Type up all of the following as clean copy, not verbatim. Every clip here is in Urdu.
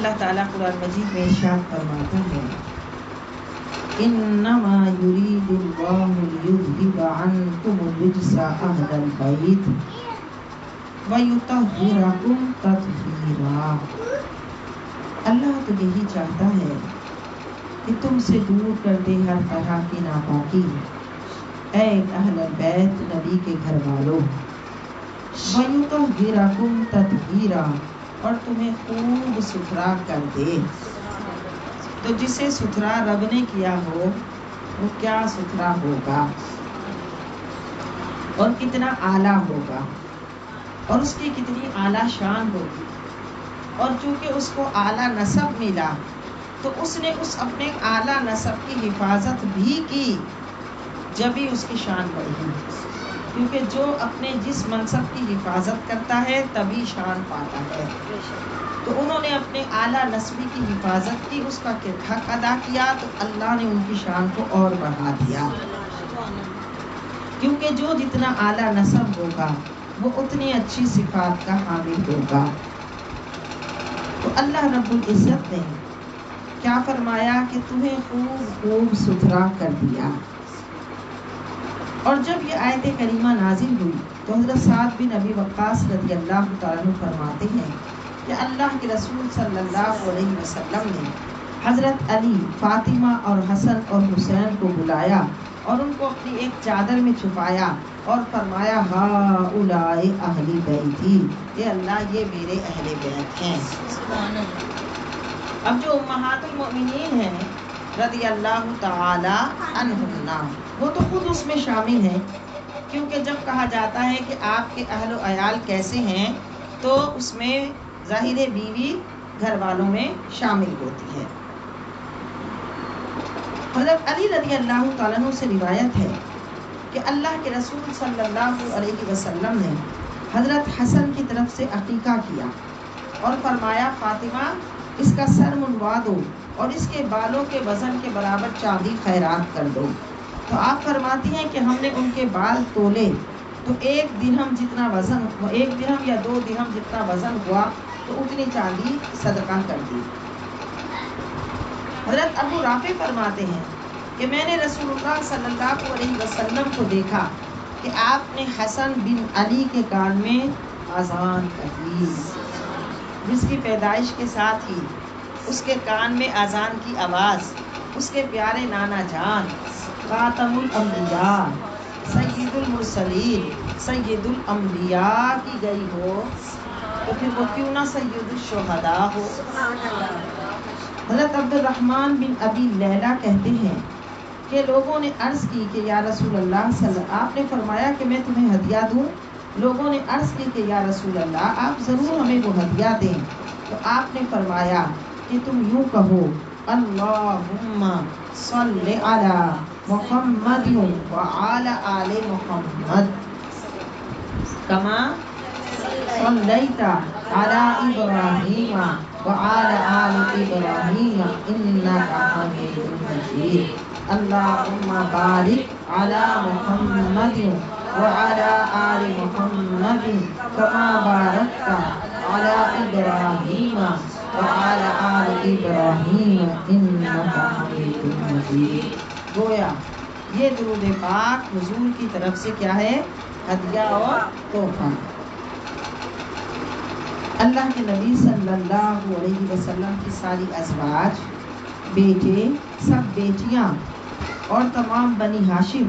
اللہ تعالیٰ قرآن مجید میں ارشاد فرماتا ہے انما یرید اللہ لیذھب عنکم الرجس اہل البیت ویطہرکم تطہیرا۔ اللہ تو یہی چاہتا ہے کہ تم سے دور کر دے ہر طرح کی ناپاکی، اے اہل البیت نبی کے گھر والوں، وَيُطَهِّرَكُمْ تَطْهِيرًا، اور تمہیں خوب ستھرا کر دے۔ تو جسے ستھرا رب نے کیا ہو وہ کیا ستھرا ہوگا اور کتنا اعلیٰ ہوگا اور اس کی کتنی اعلیٰ شان ہوگی۔ اور چونکہ اس کو اعلیٰ نسب ملا تو اس نے اس اپنے اعلیٰ نسب کی حفاظت بھی کی، جبھی اس کی شان بڑھی، کیونکہ جو اپنے جس منصب کی حفاظت کرتا ہے تبھی شان پاتا ہے۔ تو انہوں نے اپنے اعلیٰ نسبی کی حفاظت کی، اس کا حق ادا کیا، تو اللہ نے ان کی شان کو اور بڑھا دیا، کیونکہ جو جتنا اعلیٰ نسب ہوگا وہ اتنی اچھی صفات کا حامل ہوگا۔ تو اللہ رب العزت نے کیا فرمایا کہ تمہیں خوب ستھرا کر دیا۔ اور جب یہ آیت کریمہ نازل ہوئی تو حضرت سعد بن ابی وقاص رضی اللہ تعالیٰ عنہ فرماتے ہیں کہ اللہ کے رسول صلی اللہ علیہ وسلم نے حضرت علی، فاطمہ اور حسن اور حسین کو بلایا اور ان کو اپنی ایک چادر میں چھپایا اور فرمایا ہؤلاء اہل بیتی، اے اللہ یہ میرے اہل بیت ہیں۔ اب جو امہات المؤمنین ہیں رضی اللہ تعالی عنہن، وہ تو خود اس میں شامل ہیں، کیونکہ جب کہا جاتا ہے کہ آپ کے اہل و عیال کیسے ہیں تو اس میں ظاہر بیوی گھر والوں میں شامل ہوتی ہے۔ حضرت علی رضی اللہ تعالیٰ عنہ سے روایت ہے کہ اللہ کے رسول صلی اللہ علیہ وسلم نے حضرت حسن کی طرف سے عقیقہ کیا اور فرمایا فاطمہ اس کا سر منڈوا دو اور اس کے بالوں کے وزن کے برابر چاندی خیرات کر دو۔ تو آپ فرماتی ہیں کہ ہم نے ان کے بال تولے تو 1 درہم جتنا وزن، 1 درہم یا 2 درہم جتنا وزن ہوا تو اتنی چاندی صدقہ کر دی۔ حضرت ابو رافع فرماتے ہیں کہ میں نے رسول اللہ صلی اللہ علیہ وسلم کو دیکھا کہ آپ نے حسن بن علی کے کان میں اذان کہی، جس کی پیدائش کے ساتھ ہی اس کے کان میں اذان کی آواز اس کے پیارے نانا جان خاتم الانبیاء سید المرسلین سید الانبیاء کی گئی ہو تو پھر وہ کیوں نہ سید الشہداء ہو۔ حضرت عبد الرحمن بن ابی لیلہ کہتے ہیں کہ لوگوں نے عرض کی کہ یا رسول اللہ آپ نے فرمایا کہ میں تمہیں ہدیہ دوں۔ لوگوں نے عرض کی کہ یا رسول اللہ آپ ضرور ہمیں وہ ہدیہ دیں۔ تو آپ نے فرمایا کہ تم یوں کہو اللہم صلی علی محمد وعلی آل محمد کما صلیت علی ابراہیم وعلی آل ابراہیم انک حمید مجید اللہم بارک علی محمد وعلی آل محمد کما بارکت علی ابراہیم وعلی آل ابراہیم انک حمید مجید۔ گویا یہ درود پاک حضور کی طرف سے کیا ہے؟ ہدیہ اور تحفہ۔ اللہ کے نبی صلی اللہ علیہ وسلم کی ساری ازواج، بیٹے، سب بیٹیاں اور تمام بنی ہاشم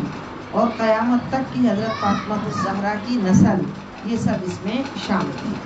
اور قیامت تک کی حضرت فاطمہ الزہرا کی نسل، یہ سب اس میں شامل ہیں۔